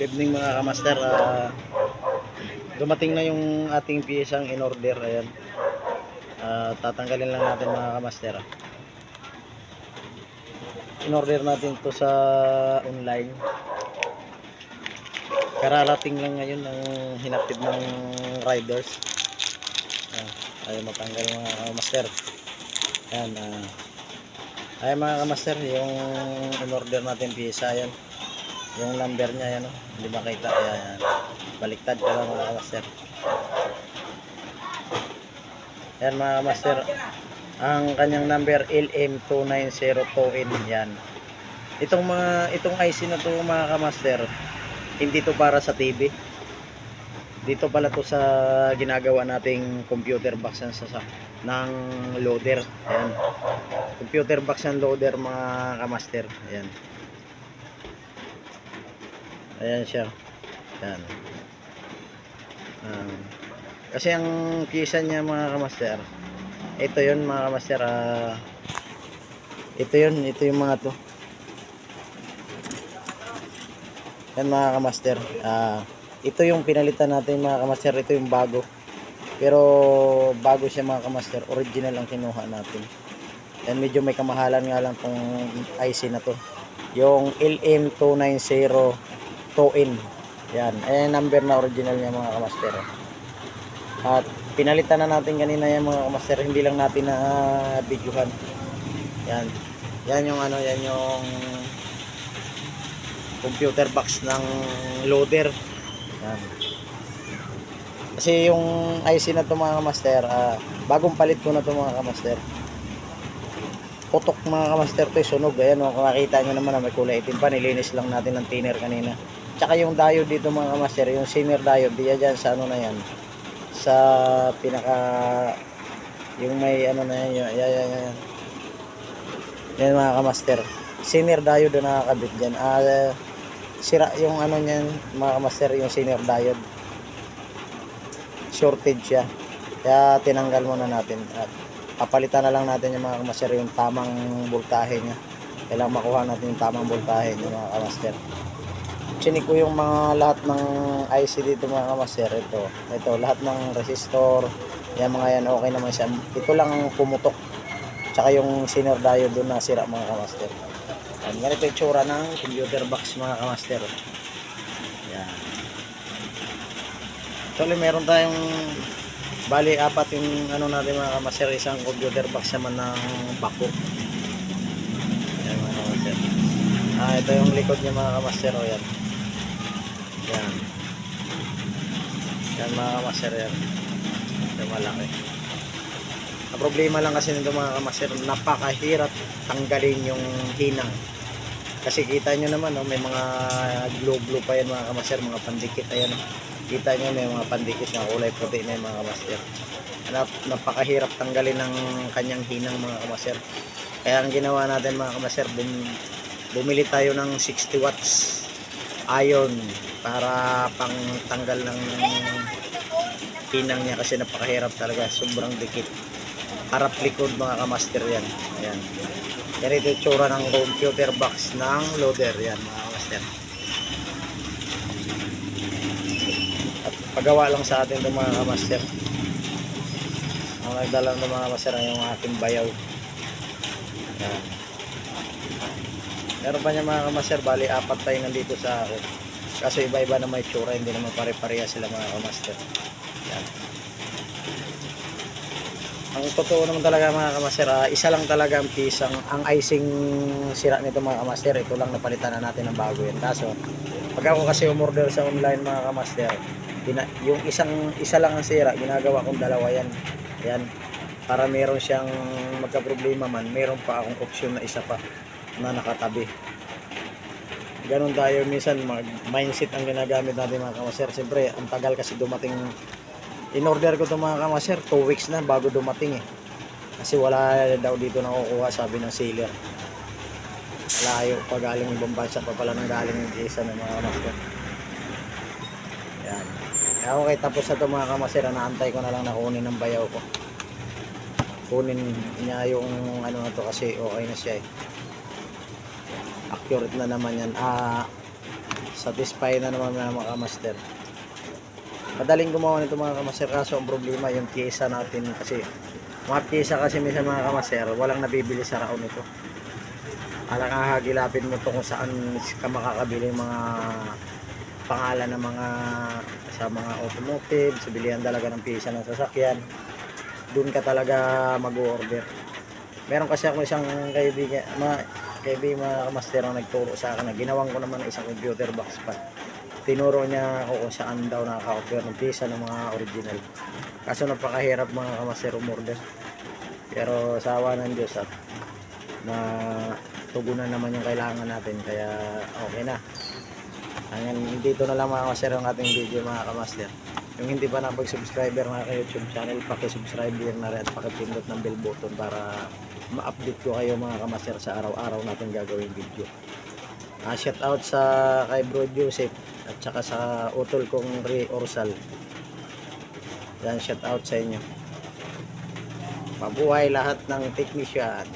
Good evening mga kamaster. Dumating na yung ating piyesang in order. Ayan. Tatanggalin lang natin mga kamaster. In order natin to sa online. Kararating lang ngayon ng hinatid ng riders. Ayaw matanggal mga kamaster. Ayan. Ayan mga kamaster, yung in order natin piyesa. Ayan. Yung number niya yan, hindi makita. Ayan. Baliktad ka lang mga master. Ayan mga master, ang kanyang number LM2902N. Yan. Itong IC na to mga kamaster, hindi to para sa TV. Dito pala to sa ginagawa nating computer box ng loader. Ayan. Computer box ng loader mga kamaster. Ayan. Ayan siya. Ayan. Kasi ang piyesa niya mga kamaster, ito yun mga kamaster. Ito yung mga to. Yan mga kamaster. Ito yung pinalitan natin mga kamaster. Ito yung bago. Pero bago siya mga kamaster. Original ang kinuha natin. Yan, medyo may kamahalan nga lang tong IC na to. Yung LM2902N. Yan. Ayan number na original niya mga kamaster. At pinalitan na natin kanina yan mga kamaster. Hindi lang natin na videohan. Yan. Yan yung yan yung computer box ng loader. Yan. Kasi yung IC na to mga kamaster, bagong palit ko na to mga kamaster. Putok mga kamaster to, sunog. Ayan, kung makita nyo naman may kulay itim pa. Nilinis lang natin ng thinner kanina. Tsaka yung diode dito mga kamaster, yung Zener diode, diyan dyan sa na yan, sa pinaka, yung may na yan, yan mga kamaster. Zener diode na nakakabit dyan. Sira yung niyan mga kamaster, yung Zener diode, shortage siya, kaya tinanggal muna natin at papalitan na lang natin yung mga kamaster yung tamang voltahe nya. Kailangan makuha natin yung tamang voltahe ng mga kamaster. Chinik ko yung mga lahat ng IC dito mga kamaster. Ito lahat ng resistor, yan mga yan, okay naman siya. Ito lang ang pumutok, tsaka yung Zener diode doon na sira mga kamaster. Yan, ganito yung tsura ng computer box mga kamaster. Yan. Actually meron tayong bali apat yung natin mga kamaster. Isang computer box naman ng bako. Yan mga kamaster. Ito yung likod niya mga kamaster. Yan. Yan. Yan mga kamaster. Yan. Ito malaki. Ang problema lang kasi nito mga kamaster, napakahirap tanggalin yung hinang. Kasi kita nyo naman, may mga glow-glow pa yan mga kamaster, mga pandikit. Ayan. Kita nyo may mga pandikit na kulay puti na yung mga kamaster. Napakahirap tanggalin ng kanyang hinang mga kamaster. Kaya ang ginawa natin mga kamaster, bumili tayo ng 60 watts iron para pang tanggal ng hinang niya, kasi napakahirap talaga, sobrang dikit. Harap likod mga kamaster yan. Ayan. Ganito yung tsura ng computer box ng loader. Yan mga kamaster. At pagawa lang sa atin itong mga kamaster. Ang nagdala ng mga kamaster yung ating bayaw. Yan. Meron pa niya mga kamaster, bali apat tayo nandito sa akin. Kaso iba-iba na may tsura, hindi naman pare-pareha sila mga kamaster. Yan. Ang totoo naman talaga mga kamaster, isa lang talaga ang pisang, ang icing sira nito mga kamaster. Ito lang napalitan na natin ng bago yan. Kaso pag ako kasi umorder sa online mga kamaster, yung isa lang ang sira, ginagawa kong dalawa yan. Yan. Para meron siyang magka-problema man, meron pa akong option na isa pa na nakatabi. Ganon tayo minsan, mindset ang ginagamit natin mga kamaster. Siyempre ang tagal kasi dumating. In order ko ito mga kamaster, 2 weeks na bago dumating kasi wala daw dito nakukuha, sabi ng seller. Malayo pa, galing ibang bansa pa pala nang galing yung isa ng mga kamaster. Yan. Kaya okay, tapos na ito mga kamaster. Naantay ko na lang na kunin ng bayaw ko. Kunin niya yung na to kasi okay na siya accurate na naman yan. satisfy na naman na mga kamaster. Madaling gumawa nito mga kamaster, kaso ang problema yung pyesa natin kasi mga pyesa kasi minsan mga kamaster walang nabibili sa raon nito. Alang hahagilapin mo to kung saan ka makakabili mga pangalan ng mga sa mga automotive, sa bilihan talaga ng pyesa ng sasakyan. Doon ka talaga mag-order. Meron kasi ako isang kaibigan, mga kamaster ang nagturo sa akin na ginawan ko naman ng isang computer box pa. Tinuro niya ako kung saan daw nakaka-order ng pyesa ng mga original. Kaso napakahirap mga kamaster umorder. Pero sa awa ng Diyos at na tugunan naman yung kailangan natin, kaya okay na. Hanggang dito na lang mga kamaster ang ating video mga kamaster. Yung hindi pa nakapag-subscriber na kay YouTube channel, paki-subscribe din na rin at paki-pindot ng bell button para ma-update ko kayo mga kamaster sa araw-araw natin gagawin video. Shout out sa kay Bro Joseph at saka sa utol kong Ray Orsal. Yan, shout out sa inyo. Mabuhay lahat ng technician.